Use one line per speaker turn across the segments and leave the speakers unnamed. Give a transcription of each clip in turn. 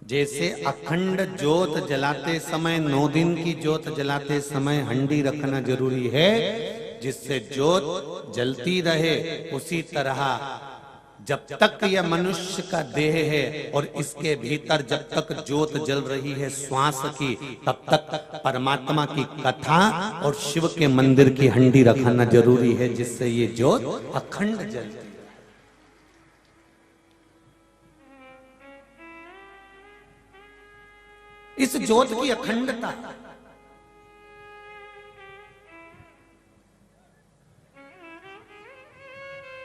जैसे अखंड ज्योत जलाते समय 9 दिन की ज्योत जलाते समय हंडी रखना जरूरी है, जिससे ज्योत जलती रहे, उसी तरह जब तक यह मनुष्य का देह है और इसके भीतर जब तक ज्योत जल रही है श्वास की, तब तक परमात्मा की कथा और शिव के मंदिर की हंडी रखना जरूरी है, जिससे ये ज्योत अखंड जलती है। इस ज्योत की अखंडता,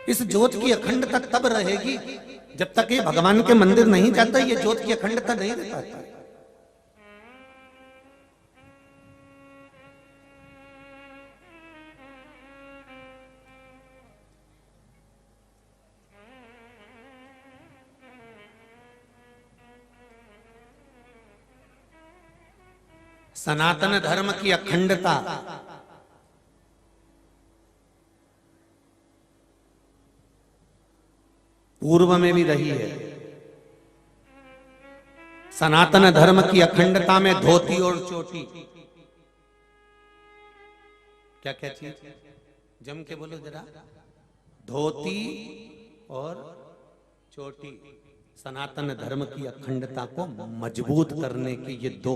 इस ज्योत की अखंडता तब रहेगी जब तक ये भगवान के मंदिर नहीं जाता, ये ज्योत की अखंडता नहीं रह पाती। सनातन धर्म की अखंडता पूर्व में भी रही है। सनातन धर्म की अखंडता में धोती और चोटी, क्या क्या चीज, जम के बोलो जरा, धोती और चोटी सनातन धर्म की अखंडता को मजबूत करने के ये दो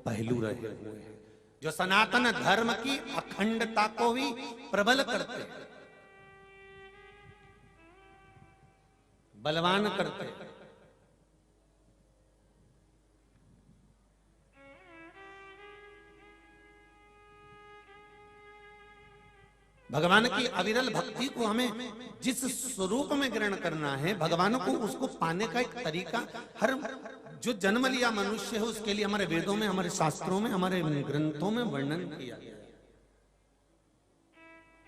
पहलू रहे हुए हैं, जो सनातन धर्म की अखंडता को भी प्रबल करते हैं, बलवान करते हैं। भगवान की अविरल भक्ति को हमें जिस स्वरूप में ग्रहण करना है, भगवान को उसको पाने का एक तरीका, हर जो जन्म लिया मनुष्य है उसके लिए हमारे वेदों में, हमारे शास्त्रों में, हमारे ग्रंथों में वर्णन किया गया।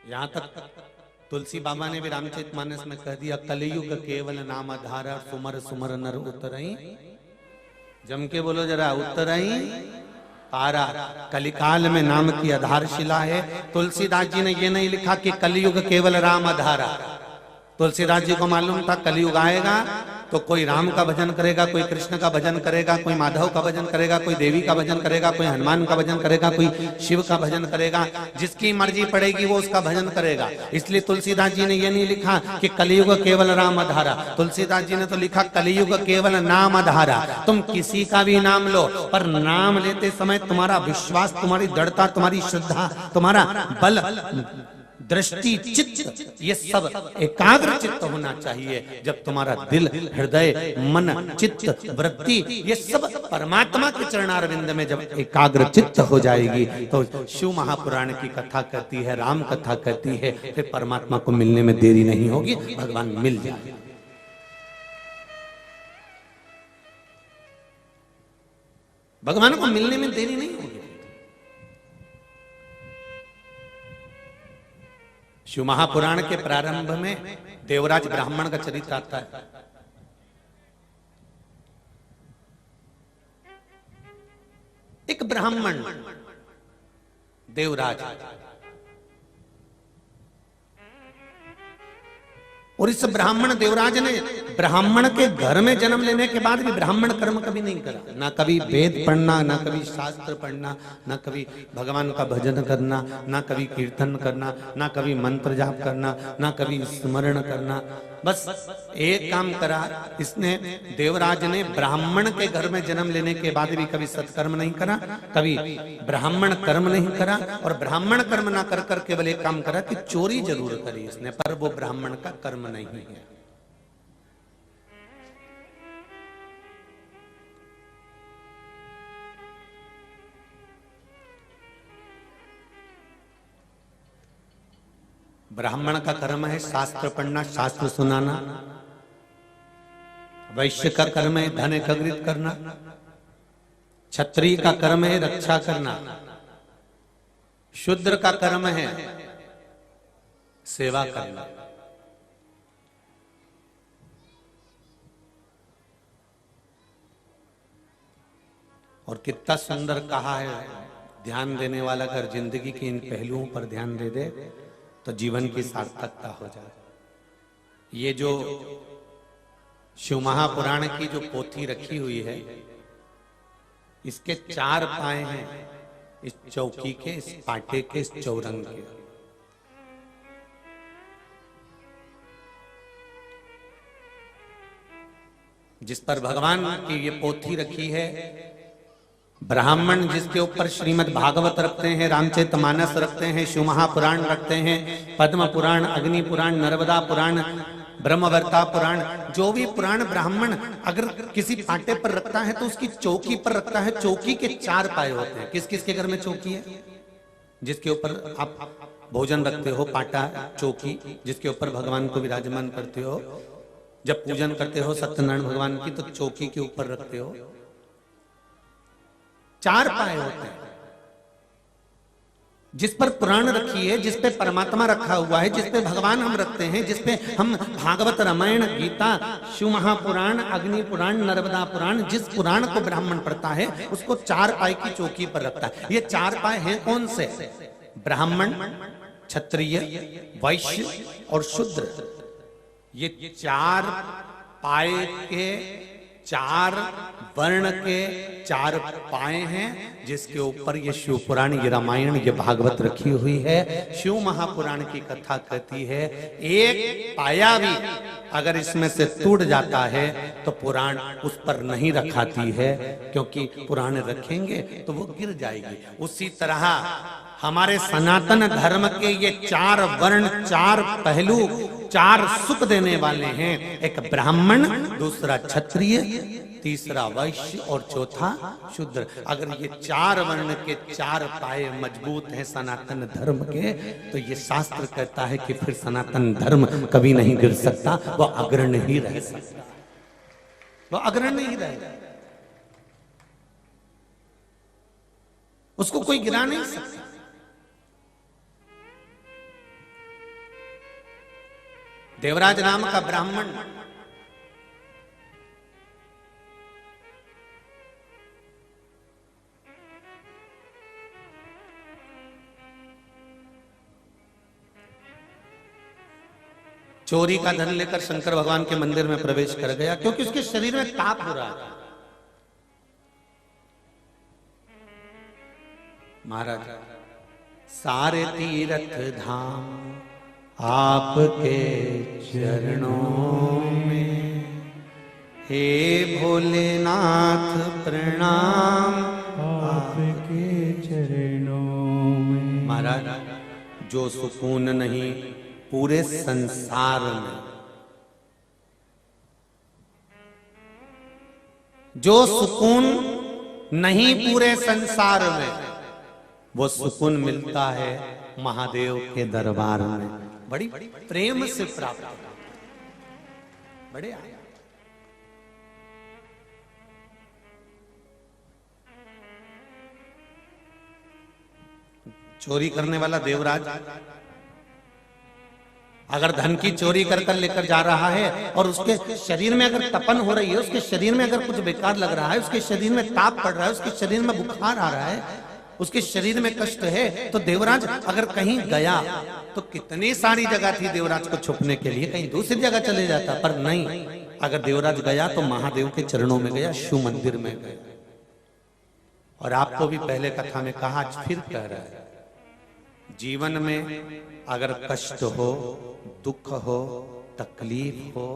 यहां तक तुलसी बाबा ने भी रामचरितमानस में कह दिया, कलयुग केवल नाम आधार, सुमर सुमर नर उतरई। जम के बोलो जरा, उतरई पारा। कलिकाल में नाम की आधारशिला है। तुलसीदास जी ने यह नहीं लिखा कि कलयुग केवल राम आधारा। तुलसीदास जी को मालूम था कलयुग आएगा तो कोई राम का भजन करेगा, कोई कृष्ण का भजन करेगा, कोई माधव का भजन करेगा, कोई देवी का भजन करेगा, कोई हनुमान का भजन करेगा, कोई शिव का भजन करेगा, जिसकी मर्जी पड़ेगी वो उसका भजन करेगा। इसलिए तुलसीदास जी ने यह नहीं लिखा कि कलयुग केवल राम आधारा। तुलसीदास जी ने तो लिखा कलयुग केवल नाम आधारा। तुम किसी का भी नाम लो, पर नाम लेते समय तुम्हारा विश्वास, तुम्हारी दृढ़ता, तुम्हारी श्रद्धा, तुम्हारा बल, दृष्टि, चित्त, ये सब एकाग्र चित्त होना चाहिए। जब तुम्हारा दिल, हृदय, मन, चित्त, वृत्ति ये सब परमात्मा के चरणारविंद में जब एकाग्र चित्त हो जाएगी तो शिव महापुराण की कथा कहती है, राम कथा कहती है, फिर परमात्मा को मिलने में देरी नहीं होगी, भगवान मिल जाएगा। भगवान को मिलने में देरी नहीं होगी। शिव महापुराण के प्रारंभ में देवराज ब्राह्मण का चरित्र आता है। एक ब्राह्मण देवराज, और इस ब्राह्मण देवराज ने ब्राह्मण के घर में जन्म लेने के बाद भी ब्राह्मण कर्म कभी नहीं करा। ना कभी वेद पढ़ना, ना कभी शास्त्र पढ़ना, ना कभी भगवान का भजन करना, ना कभी कीर्तन करना, ना कभी मंत्र जाप करना, ना कभी स्मरण करना। बस एक काम करा इसने, देवराज ने ब्राह्मण के घर में जन्म लेने के बाद भी कभी सत्कर्म नहीं करा, कभी ब्राह्मण कर्म नहीं करा, और ब्राह्मण कर्म ना कर कर केवल एक काम करा कि चोरी जरूर करी इसने, पर वो ब्राह्मण का कर्म नहीं है। ब्राह्मण का कर्म है शास्त्र पढ़ना, शास्त्र सुनाना। वैश्य का कर्म है धन एकत्रित करना। क्षत्रिय का कर्म है रक्षा करना। शूद्र का कर्म है सेवा करना। और कितना सुंदर कहा है, ध्यान देने वाला अगर जिंदगी के इन पहलुओं पर ध्यान दे दे तो जीवन की सार्थकता हो जाए। ये जो शिव महापुराण की जो पोथी रखी हुई है, इसके 4 पाए हैं, इस चौकी के, इस पाटे के, इस चौरंग के। जिस पर भगवान की ये पोथी रखी है, ब्राह्मण जिसके ऊपर श्रीमद् भागवत रखते हैं, रामचरितमानस रखते हैं, शिव महापुराण रखते हैं, पद्म पुराण, अग्नि पुराण, नर्मदा पुराण, ब्रह्मवर्ता पुराण, जो भी पुराण ब्राह्मण अगर किसी पाटे पर रखता है तो उसकी चौकी पर रखता है। चौकी के 4 पाए होते हैं। किस किस के घर में चौकी है? जिसके ऊपर आप भोजन रखते हो, पाटा चौकी, जिसके ऊपर भगवान को विराजमान करते हो, जब पूजन करते हो सत्यनारायण भगवान की तो चौकी के ऊपर रखते हो। 4 पाए होते हैं जिस पर पुराण रखी है, जिस पे परमात्मा रखा हुआ है, जिस पे भगवान हम रखते हैं, जिस पे हम भागवत, रामायण, गीता, शिव महापुराण, अग्नि पुराण, नर्मदा पुराण, जिस पुराण को ब्राह्मण पढ़ता है उसको 4 पाए की चौकी पर रखता है। ये 4 पाए हैं कौन से? ब्राह्मण, क्षत्रिय, वैश्य और शूद्र। ये 4 पाए के, 4 वर्ण के 4 पाए हैं, जिसके ऊपर ये शिव पुराण, ये रामायण, ये भागवत रखी हुई है। शिव महापुराण की कथा कहती है एक पाया भी अगर इसमें से टूट जाता है तो पुराण उस पर नहीं रखाती है, क्योंकि पुराण रखेंगे तो वो गिर जाएगी। उसी तरह हमारे सनातन धर्म के ये 4 वर्ण, 4 पहलू, 4 सुख देने वाले हैं। एक ब्राह्मण, दूसरा क्षत्रिय, तीसरा वैश्य और चौथा शूद्र। अगर ये 4 वर्ण के 4 पाए मजबूत हैं सनातन धर्म के, तो ये शास्त्र कहता है कि फिर सनातन धर्म कभी नहीं गिर सकता, वो अग्रणी ही रह सकता, वो अग्रणी ही रहेगा, उसको कोई गिरा नहीं सकता। देवराज नाम का ब्राह्मण चोरी का धन लेकर शंकर भगवान के मंदिर में प्रवेश कर गया, क्योंकि उसके शरीर में ताप हो रहा था। महाराज, सारे तीर्थ धाम आपके चरणों में, हे भोलेनाथ प्रणाम आपके चरणों में। महाराज, जो सुकून नहीं पूरे संसार में, जो सुकून नहीं पूरे संसार में, वो सुकून मिलता है महादेव के दरबार में। बड़ी प्रेम से प्राप्त, बड़े चोरी करने वाला देवराज अगर धन की चोरी कर कर लेकर जा रहा है और उसके शरीर में अगर तपन हो रही है, उसके शरीर में अगर कुछ बेकार लग रहा है, उसके शरीर में ताप पड़ रहा है, उसके शरीर में बुखार आ रहा है, उसके शरीर में कष्ट है, तो देवराज अगर कहीं गया तो कितनी सारी जगह थी देवराज को छुपने के लिए, कहीं दूसरी जगह चले जाता, पर नहीं, अगर देवराज गया तो महादेव के चरणों में गया, शिव मंदिर में गया। और आपको भी पहले कथा में कहा, आज फिर कह रहा है, जीवन में अगर कष्ट हो, दुख हो, तकलीफ हो,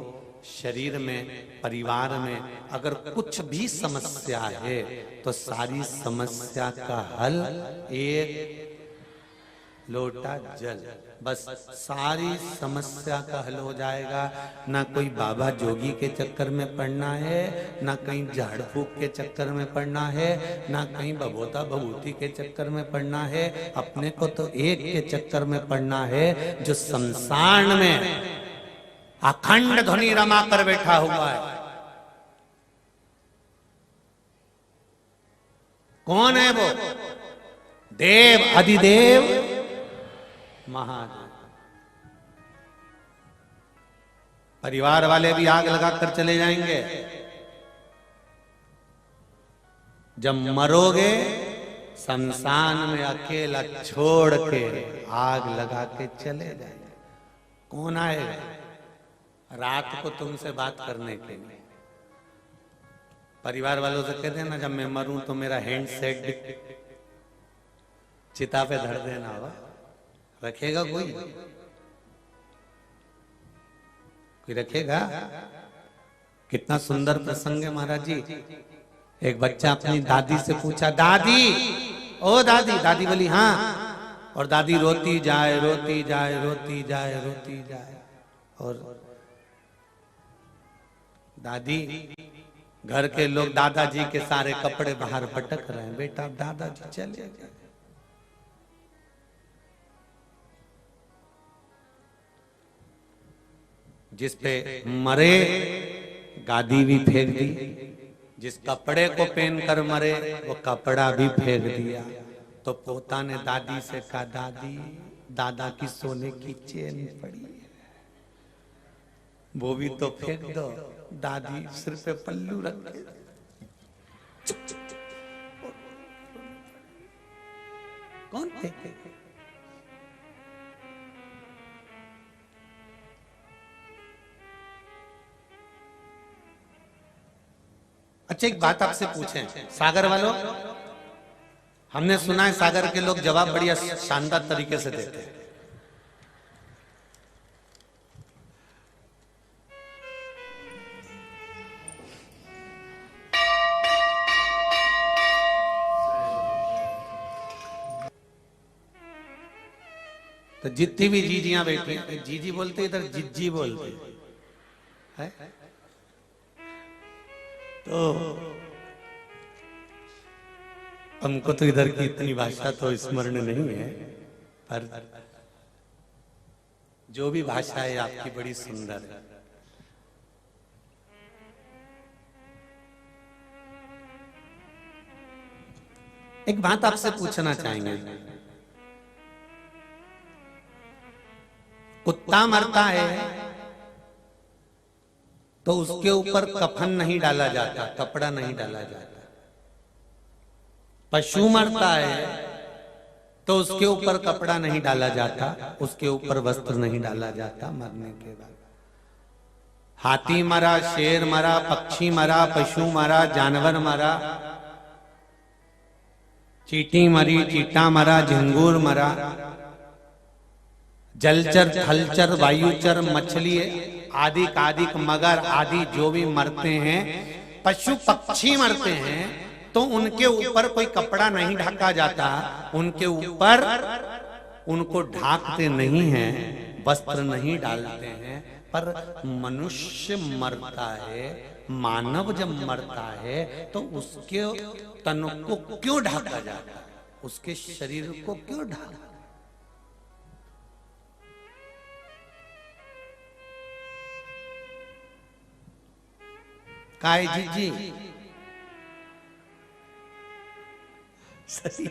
शरीर में, परिवार में अगर कुछ भी समस्या है, तो सारी समस्या का हल एक लोटा जल, बस सारी समस्या का हल हो जाएगा। ना कोई बाबा जोगी के चक्कर में पड़ना है, ना कहीं झाड़ फूक के चक्कर में पड़ना है, ना कहीं बभोता बभूति के चक्कर में पड़ना है। अपने को तो एक के चक्कर में पड़ना है, जो शमशान में अखंड ध्वनि रमा कर बैठा हुआ है। कौन है वो? देव अधिदेव महादेव। परिवार वाले भी आग लगाकर चले जाएंगे, जब मरोगे शमशान में अकेला छोड़ के आग लगा के चले जाएंगे। कौन आएगा रात को तुमसे बात करने के लिए? परिवार वालों से कहते हैं ना, जब मैं मरूं तो मेरा हैंड सेट चिता पे धर देना। होगा रखेगा कोई? कोई रखेगा? कितना सुंदर प्रसंग है महाराज जी। एक बच्चा अपनी दादी से पूछा, दादी ओ दादी। दादी बोली हाँ। और दादी रोती जाए रोती जाए रोती जाए रोती जाए। और दादी, घर के लोग दादाजी के सारे कपड़े बाहर पटक रहे हैं। बेटा दादाजी चले गए। जिस पे मरे गादी भी फेंक दी, जिस कपड़े को पहनकर मरे वो कपड़ा भी फेंक दिया। तो पोता ने दादी से कहा, दादी दादा की सोने की चेन पड़ी है, वो भी तो फेंक दो। दादी सिर पे पल्लू रख के कौन फेंकेगा? अच्छा एक बात आपसे पूछें, सागर वालों, हमने सुना है सागर के लोग जवाब बढ़िया शानदार तरीके से देते हैं। तो जितनी भी जीजियां बैठी हैं, जीजी बोलते इधर जिज्जी बोलते हैं। तो हमको तो इधर की इतनी भाषा तो स्मरण नहीं है, पर जो भी भाषा है आपकी बड़ी सुंदर है। एक बात आपसे पूछना चाहेंगे, कुत्ता मरता है तो उसके ऊपर कफन नहीं डाला जाता, कपड़ा नहीं डाला जाता। पशु मरता है तो उसके ऊपर कपड़ा नहीं डाला जाता, उसके ऊपर वस्त्र नहीं डाला जाता मरने के बाद। हाथी मरा, शेर मरा, पक्षी मरा, पशु मरा, जानवर मरा, चींटी मरी, चींटा मरा, झिंगूर मरा, जलचर, थलचर, वायुचर, मछली आदि कादिक, मगर आदि जो भी मरते हैं, पशु पक्षी मरते हैं, तो उनके ऊपर कोई कपड़ा नहीं ढका जाता, उनके ऊपर उनको ढाकते नहीं हैं, वस्त्र नहीं डालते हैं। पर मनुष्य मरता है, मानव जब मरता है तो उसके तन को क्यों ढका जाता है? उसके शरीर को क्यों ढका? काय जी सही।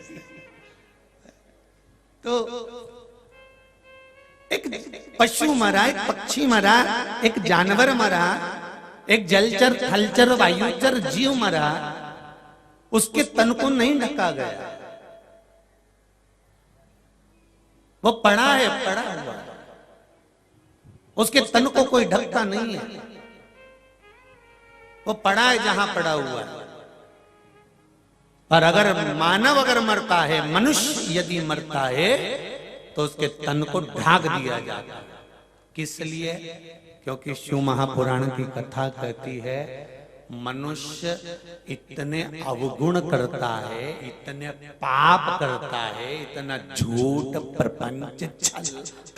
तो एक पशु मरा, एक पक्षी मरा, एक जानवर मरा, एक जलचर, थलचर, वायुचर जीव मरा, उसके तन को नहीं ढका गया, वो पड़ा है, पड़ा हुआ, उसके तन को कोई ढकता नहीं है, वो पड़ा है जहां पड़ा हुआ है। पर अगर मानव अगर मरता है, मनुष्य यदि मरता है, तो उसके तन को ढाक दिया जाता है। किस लिए? क्योंकि शिव महापुराण की कथा कहती है, मनुष्य इतने अवगुण करता है, इतने पाप करता है, इतना झूठ, प्रपंच, छल,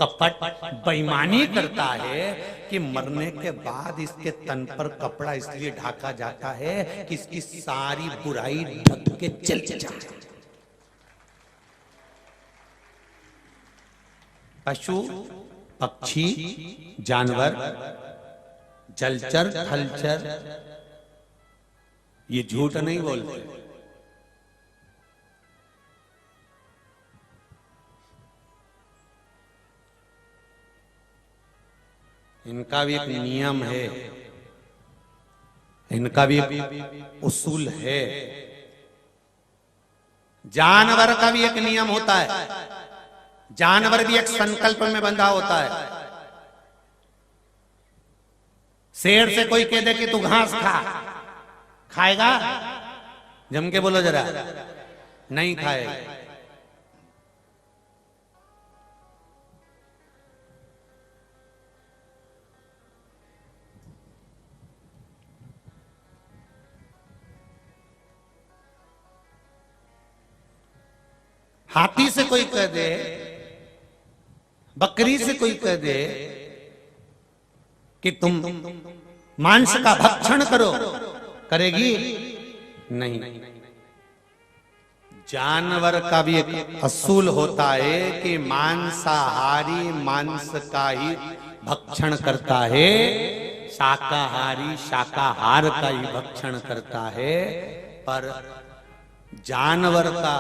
कपट, बेईमानी करता है कि मरने के बाद इसके तन पर कपड़ा इसलिए ढाका जाता है कि इसकी सारी बुराई ढक के चल जाए। पशु, पक्षी, जानवर, जलचर, थलचर, ये झूठ नहीं बोलते। इनका भी एक नियम है, इनका भी एक उसूल है। जानवर का भी एक नियम होता है, जानवर भी एक संकल्प में बंधा होता है। शेर से कोई कह दे कि तू घास खा, खाएगा? जम के बोलो जरा। नहीं खाएगा। हाथी से कोई कह दे, बकरी से कोई कह दे कि तुम मांस का भक्षण करो, करेगी? नहीं। जानवर का भी एक असूल होता है कि मांसाहारी मांस का ही भक्षण करता है, शाकाहारी शाकाहार का ही भक्षण करता है। पर जानवर का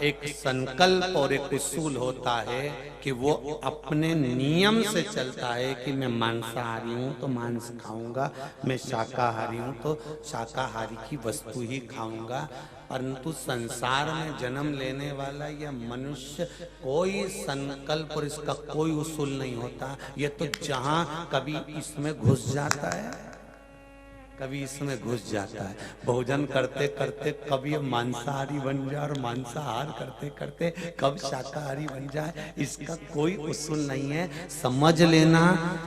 एक संकल्प और एक उसूल होता है कि वो अपने नियम से चलता है कि मैं मांसाहारी हूं तो मांस खाऊंगा, मैं शाकाहारी हूं तो शाकाहारी की वस्तु ही खाऊंगा। परंतु संसार में जन्म लेने वाला यह मनुष्य कोई संकल्प और इसका कोई उसूल नहीं होता। ये तो जहां कभी इसमें घुस जाता है, कभी इसमें घुस जाता है। भोजन करते करते कभी ये मांसाहारी बन जाए और मांसाहार करते करते कब शाकाहारी बन जाए, इसका कोई उसूल नहीं है। समझ लेना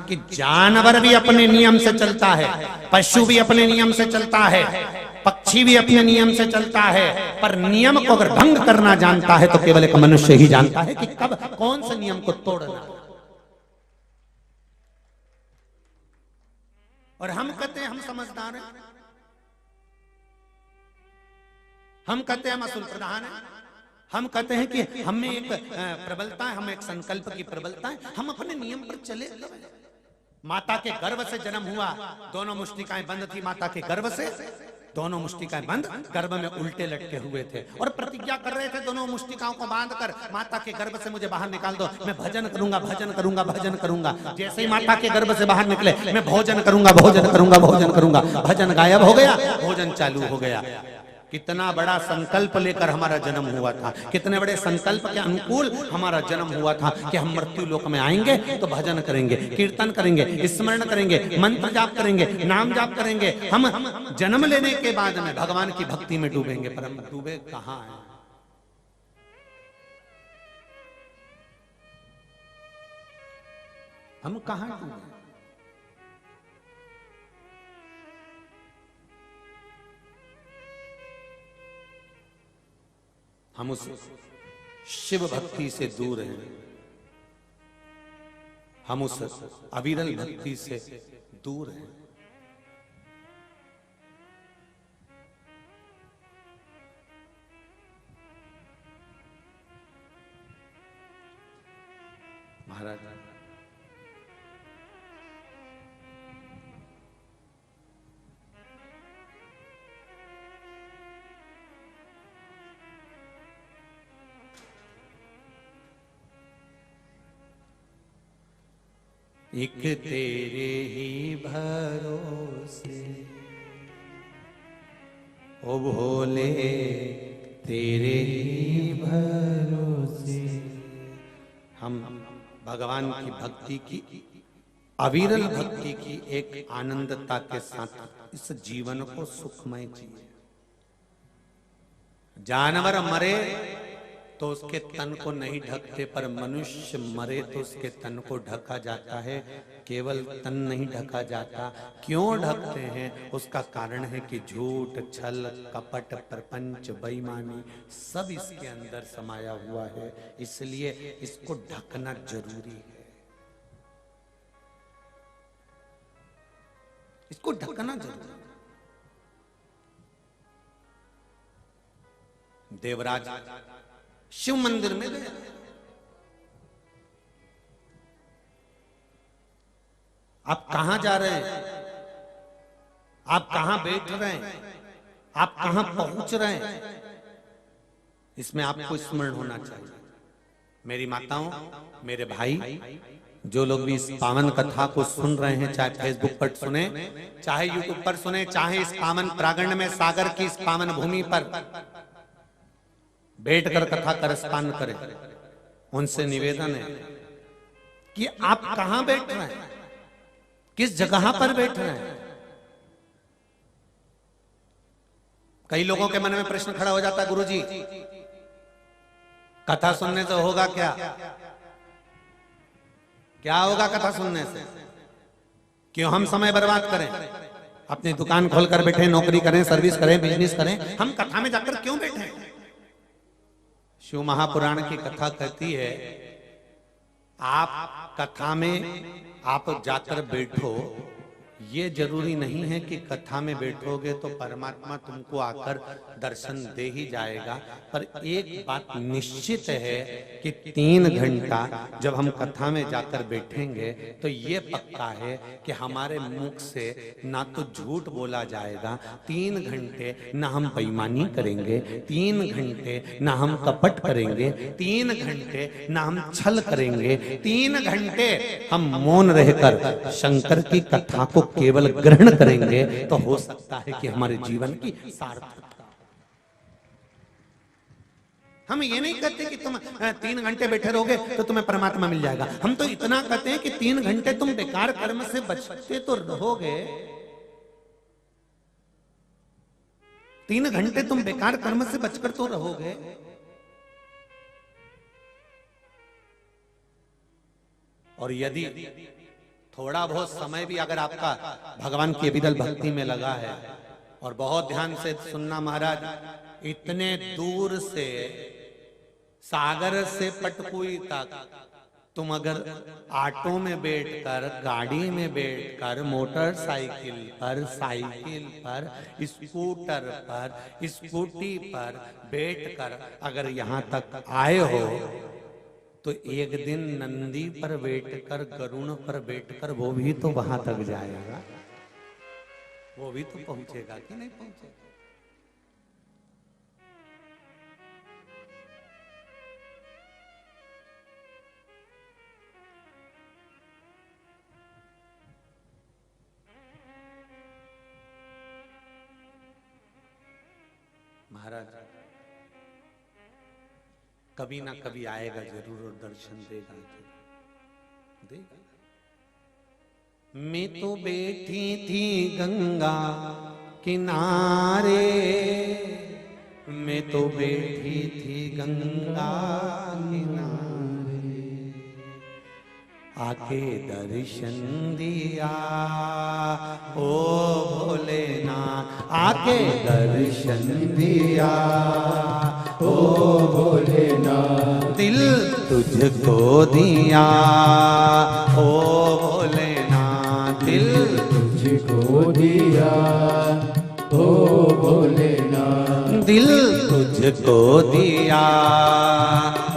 कि जानवर भी अपने नियम से चलता है, पशु भी अपने नियम से चलता है, पक्षी भी अपने नियम से चलता है। पर नियम को अगर भंग करना जानता है तो केवल एक मनुष्य ही जानता है कि कब कौन से नियम को तोड़ना। और हम कहते हैं हम समझदार हैं, हम कहते हैं हम असूल प्रधान हैं, हम कहते हैं कि हमें एक प्रबलता है, हमें एक संकल्प की प्रबलता है, हम अपने नियम पर चले। माता के गर्भ से जन्म हुआ, दोनों मुष्टिकाएं बंद थी माता के गर्भ से, दोनों मुष्टिकाएं बंद, गर्भ में उल्टे लटके हुए थे और प्रतिज्ञा कर रहे थे दोनों मुष्टिकाओं को बांधकर, माता के गर्भ से मुझे बाहर निकाल दो, मैं भजन करूंगा भजन करूंगा भजन करूंगा। जैसे ही माता के गर्भ से बाहर निकले, मैं भोजन करूंगा भोजन करूंगा भोजन करूंगा, भजन गायब हो गया, भोजन चालू हो गया। कितना बड़ा संकल्प लेकर हमारा जन्म हुआ था, कितने बड़े संकल्प के अनुकूल हमारा जन्म हुआ था कि हम मृत्यु लोक में आएंगे तो भजन करेंगे, कीर्तन करेंगे, स्मरण करेंगे, मंत्र जाप करेंगे, नाम जाप करेंगे। हम जन्म लेने के बाद में भगवान की भक्ति में डूबेंगे, पर हम डूबे कहां हैं? हम कहां डूबे? हम उस शिव भक्ति से दूर हैं, हम उस अविरल भक्ति से दूर हैं। महाराज एक तेरे ही भरोसे ओ भोले, तेरे ही भरोसे। हम भगवान की भक्ति की, अविरल भक्ति की एक आनंदता के साथ इस जीवन को सुखमय जिए। जानवर मरे तो उसके तन को नहीं ढकते, पर मनुष्य मरे तो उसके तन को ढका जाता है। केवल तन नहीं ढका जाता, क्यों ढकते हैं? उसका कारण है कि झूठ, छल, कपट, प्रपंच, बेईमानी सब इसके अंदर समाया हुआ है, इसलिए इसको ढकना जरूरी है, इसको ढकना जरूरी है। देवराज शिव मंदिर में गया, आप कहां जा रहे हैं, आप कहां बैठ रहे हैं, आप कहां पहुंच रहे हैं, इसमें आपको स्मरण होना चाहिए। मेरी माताओं, मेरे भाई, जो लोग भी इस पावन कथा को सुन रहे हैं, चाहे फेसबुक पर सुने, चाहे यूट्यूब पर सुने, चाहे इस पावन प्रांगण में सागर की इस पावन भूमि पर बैठकर कथा करस्पान करें, उनसे निवेदन है कि आप कहां बैठ रहे हैं, किस जगह पर बैठ रहे हैं। कई लोगों के मन में प्रश्न खड़ा हो जाता है, गुरुजी कथा सुनने से होगा क्या? क्या होगा कथा सुनने से? क्यों हम समय बर्बाद करें? अपनी दुकान खोलकर बैठे, नौकरी करें, सर्विस करें, बिजनेस करें, हम कथा में जाकर क्यों बैठे? शिव महापुराण की कथा कहती है, आप कथा में आप जाकर बैठो, ये जरूरी नहीं है कि कथा में बैठोगे तो परमात्मा तुमको आकर दर्शन दे ही जाएगा। पर एक बात निश्चित है कि 3 घंटा जब हम कथा में जाकर बैठेंगे तो ये पक्का है कि हमारे मुख से ना तो झूठ बोला जाएगा, 3 घंटे ना हम बेईमानी करेंगे, 3 घंटे ना हम कपट करेंगे, 3 घंटे ना हम छल करेंगे, 3 घंटे हम मौन रहकर शंकर की कथा को केवल ग्रहण करेंगे तो हो सकता है कि हमारे जीवन की सार्थकता। हम ये नहीं कहते कि तुम 3 घंटे बैठे रहोगे तो तुम्हें परमात्मा मिल जाएगा। हम तो इतना कहते हैं कि 3 घंटे तुम बेकार कर्म से बचते तो रहोगे, 3 घंटे तुम बेकार कर्म से बचकर तो रहोगे। और यदि थोड़ा बहुत समय भी अगर आपका भगवान की अविरल भक्ति में लगा है और बहुत ध्यान से सुनना महाराज, इतने दूर से सागर से पटकुई तक तुम अगर ऑटो में बैठकर, गाड़ी में बैठकर, मोटरसाइकिल पर, साइकिल पर, स्कूटर पर, स्कूटी पर बैठकर अगर यहाँ तक आए हो तो एक दिन नंदी पर बैठकर, गरुण पर बैठकर वो भी तो वहां तक जाएगा, वो भी तो पहुंचेगा कि नहीं पहुंचेगा? महाराज कभी ना कभी आएगा जरूर और दर्शन देगा, देगा। मैं तो बैठी थी गंगा किनारे, मैं तो बैठी थी गंगा किनारे, आके दर्शन दिया ओ भोलेनाथ, आके दर्शन दिया ओ भोलेनाथ, दिल तुझको दिया ओ भोलेनाथ, दिल तुझको दिया ओ भोलेनाथ, दिल तुझको दिया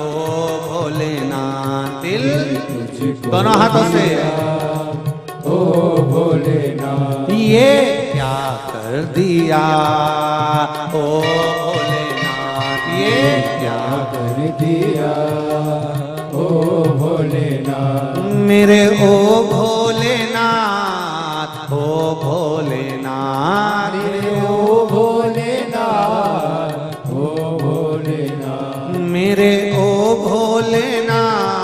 ओ भोलेनाथ, दिल तुझको, दोनों हाथों से ओ भोलेनाथ, ये क्या कर दिया ओ भोलेनाथ, ये क्या कर दिया ओ भोलेनाथ, मेरे ओ भोलेनाथ, ओ भोलेनाथ, मेरे ओ भोलेनाथ, ओ भोलेनाथ, मेरे ओ भोलेनाथ,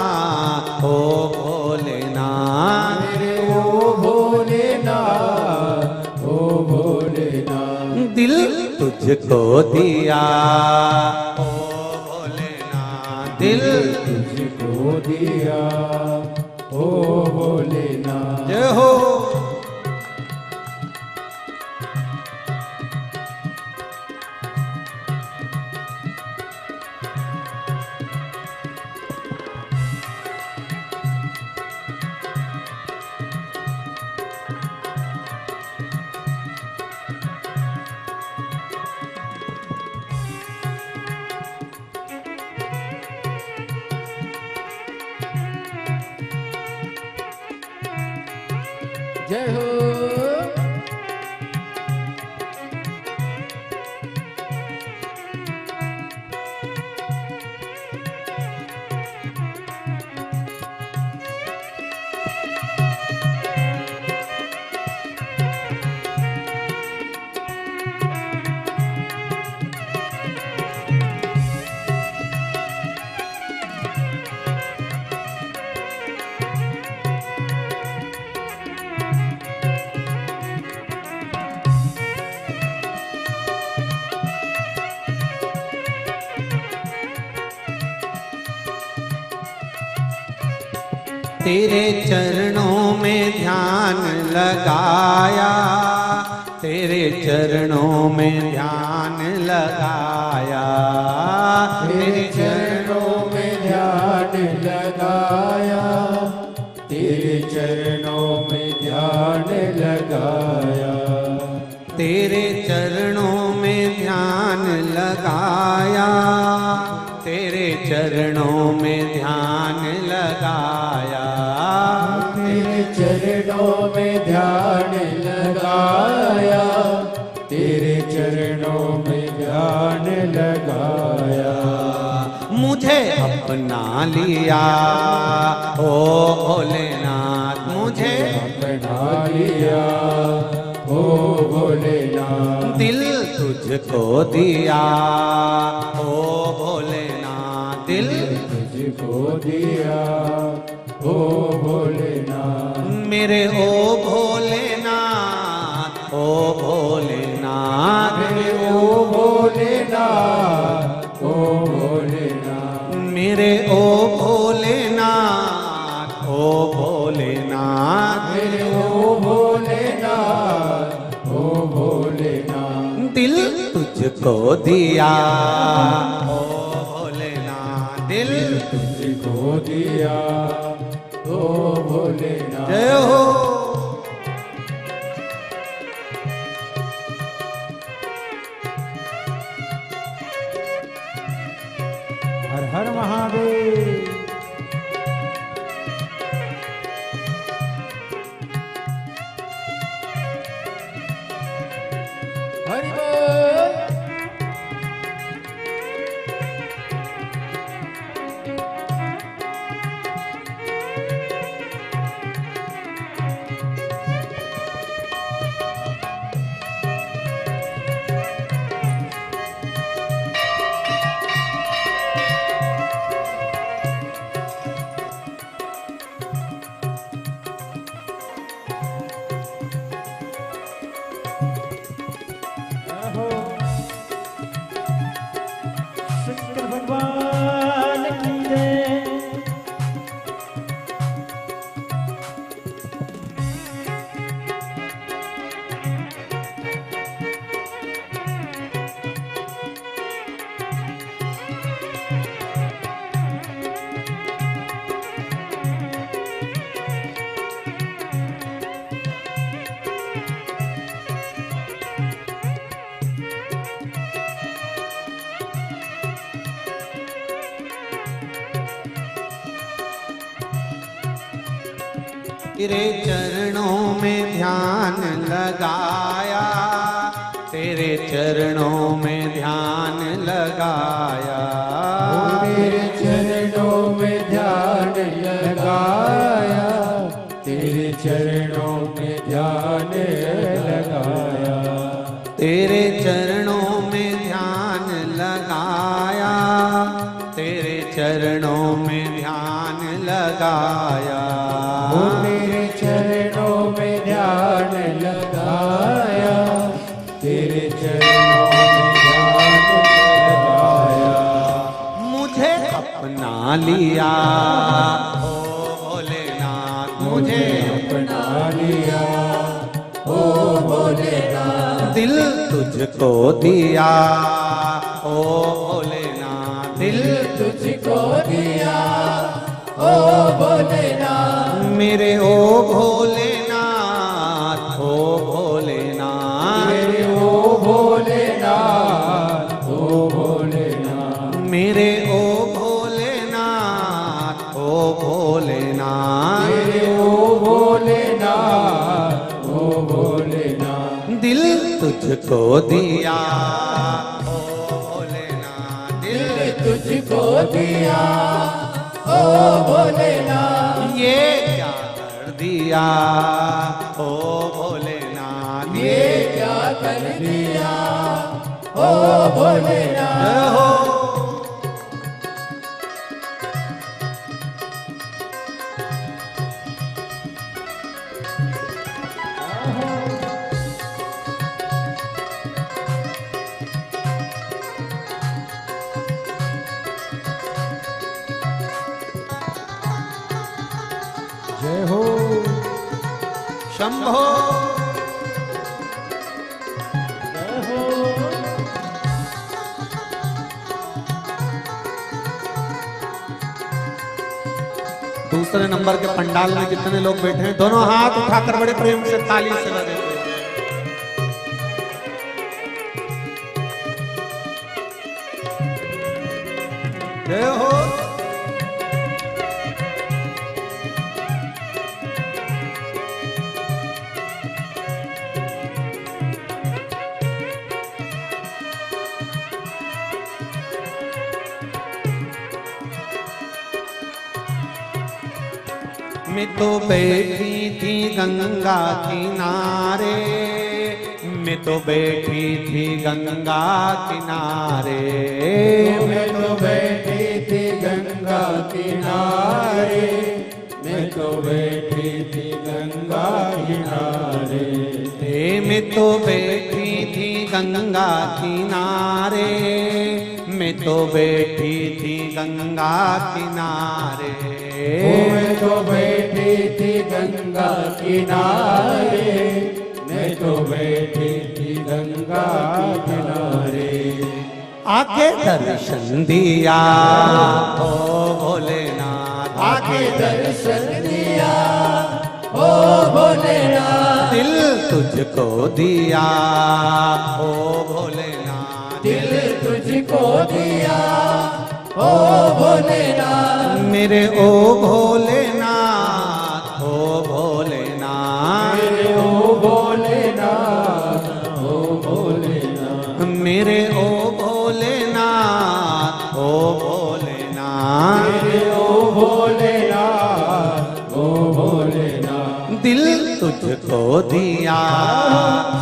ओ भोलेनाथ, मेरे ओ भोलेनाथ, ओ भोलेनाथ, दिल तुझको दिया ओ भोलेनाथ, दिल तुझको दिया ओ भोलेनाथ। जय हो।
जय हो।
तेरे चरणों में ध्यान लगाया, तेरे चरणों में ध्यान लगाया,
तेरे चरणों में ध्यान लगाया, तेरे चरणों में ध्यान लगाया,
तेरे चरणों में ध्यान लगाया, तेरे चरणों में ध्यान लगाया,
तेरे चरणों में ध्यान लगाया, तेरे चरणों में ध्यान लगाया,
मुझे अपना लिया ओ भोलेनाथ, मुझे
अपना लिया ओ भोलेनाथ,
दिल तुझको दिया ओ भोलेनाथ, दिल
तुझको दिया ओ भोलेनाथ,
मेरे ओ भोलेनाथ, ओ भोलेनाथ,
मेरे ओ भोलेनाथ, ओ भोलेनाथ,
मेरे ओ भोलेनाथ, ओ भोलेनाथ,
मेरे ओ भोलेनाथ, ओ भोलेनाथ,
दिल तुझको दिया ओ भोलेनाथ, दिल
तुझको दिया ओ भोलेनाथ।
जय हो।
हर हर महादेव। हरि बोल। शंकर भगवान की जय।
तेरे चरणों में ध्यान लगाया, तेरे चरणों में ध्यान लगाया,
तेरे चरणों में ध्यान लगाया, तेरे चरणों में ध्यान लगाया,
तेरे चरणों में ध्यान लगाया, तेरे चरणों में ध्यान लगाया,
तेरे चरणों में ध्यान लगाया, तेरे चरणों में ध्यान लगाया,
मुझे अपना लिया ओ भोलेनाथ, मुझे
अपना लिया ओ भोलेनाथ,
दिल तुझको दिया ओ भोलेनाथ, दिल
तुझको दिया ओ भोलेनाथ,
मेरे ओ भोलेनाथ, ओ भोलेनाथ,
मेरे ओ भोलेनाथ, ओ भोलेनाथ,
मेरे ओ भोलेनाथ, ओ भोलेनाथ,
मेरे ओ भोलेनाथ, ओ भोलेनाथ,
दिल तुझको दिया ओ भोलेनाथ, दिल
तुझको दिया ओ भोलेनाथ,
ये क्या कर दिया ओ भोलेनाथ,
ये क्या कर दिया ओ भोलेनाथ।
जय हो।
जय हो
शंभो
जय हो
दूसरे नंबर के पंडाल में जितने लोग बैठे हैं दोनों हाथ उठाकर बड़े प्रेम से ताली से बजाते हैं। जय हो मैं तो बैठी थी गंगा किनारे, मैं तो बैठी थी गंगा किनारे,
मैं तो बैठी थी गंगा किनारे, मैं तो बैठी थी गंगा किनारे,
मैं तो बैठी थी गंगा किनारे, मैं तो बैठी थी गंगा किनारे,
मैं तो बैठी थी गंगा किनारे, मैं तो बैठी थी गंगा किनारे।
आके दर्शन दिया ओ भोलेनाथ,
आके दर्शन दिया ओ भोलेनाथ,
दिल तुझको दिया ओ भोलेनाथ,
दिल तुझको दिया ओ भोलेनाथ,
मेरे ओ भोलेनाथ, ओ भोलेनाथ,
मेरे ओ भोलेनाथ, ओ भोलेनाथ,
मेरे ओ भोलेनाथ, ओ भोलेनाथ,
मेरे ओ भोलेनाथ, ओ भोलेनाथ,
दिल तुझको दिया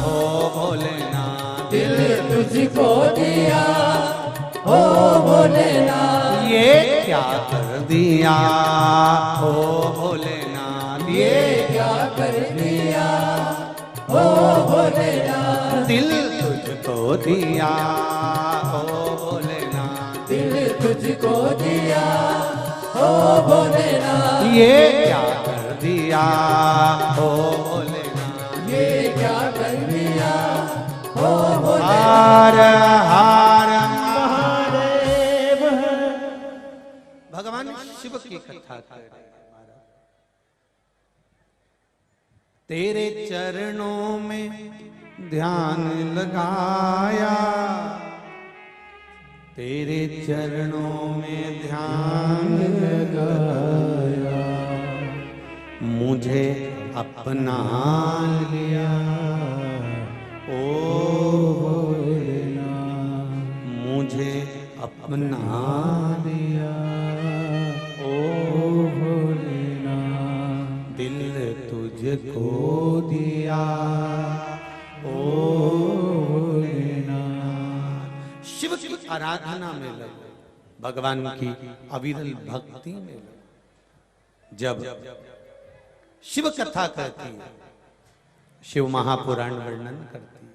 ओ भोलेनाथ,
दिल तुझको दिया ओ भोलेनाथ,
ये क्या कर दिया ओ भोलेनाथ,
ये क्या कर दिया ओ भोलेनाथ,
दिल तुझको दिया ओ भोलेनाथ,
दिल तुझको दिया ओ भोलेनाथ,
ये क्या कर दिया ओ भोलेनाथ,
ये क्या कर दिया ओ भोलेनाथ।
हार हार
महादेव
भगवान शिव की कथा कर रहे हैं महाराज। तेरे चरणों में ध्यान लगाया, तेरे चरणों में ध्यान लगाया, मुझे अपना लिया ओ भोलेनाथ, मुझे अपना लिया ओ भोलेनाथ, दिल तुझको दिया ओ भोलेनाथ। शिव की आराधना में लगो, भगवान की अविरल भक्ति में लगो। जब शिव कथा कहती है, शिव महापुराण वर्णन करती है,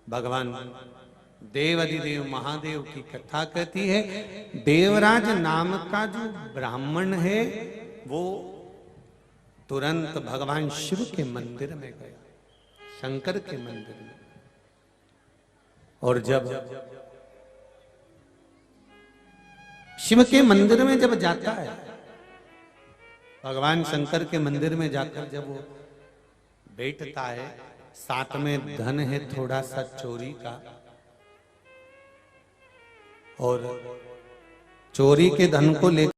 भगवान देवाधिदेव महादेव की कथा कहती है। देवराज नाम का जो ब्राह्मण है वो तुरंत भगवान शिव के मंदिर में गया, शंकर के मंदिर में, और जब शिव के मंदिर में जब जाता है, भगवान शंकर के मंदिर में जाकर जब वो बैठता है, साथ में धन है थोड़ा सा चोरी का, और चोरी के धन को लेकर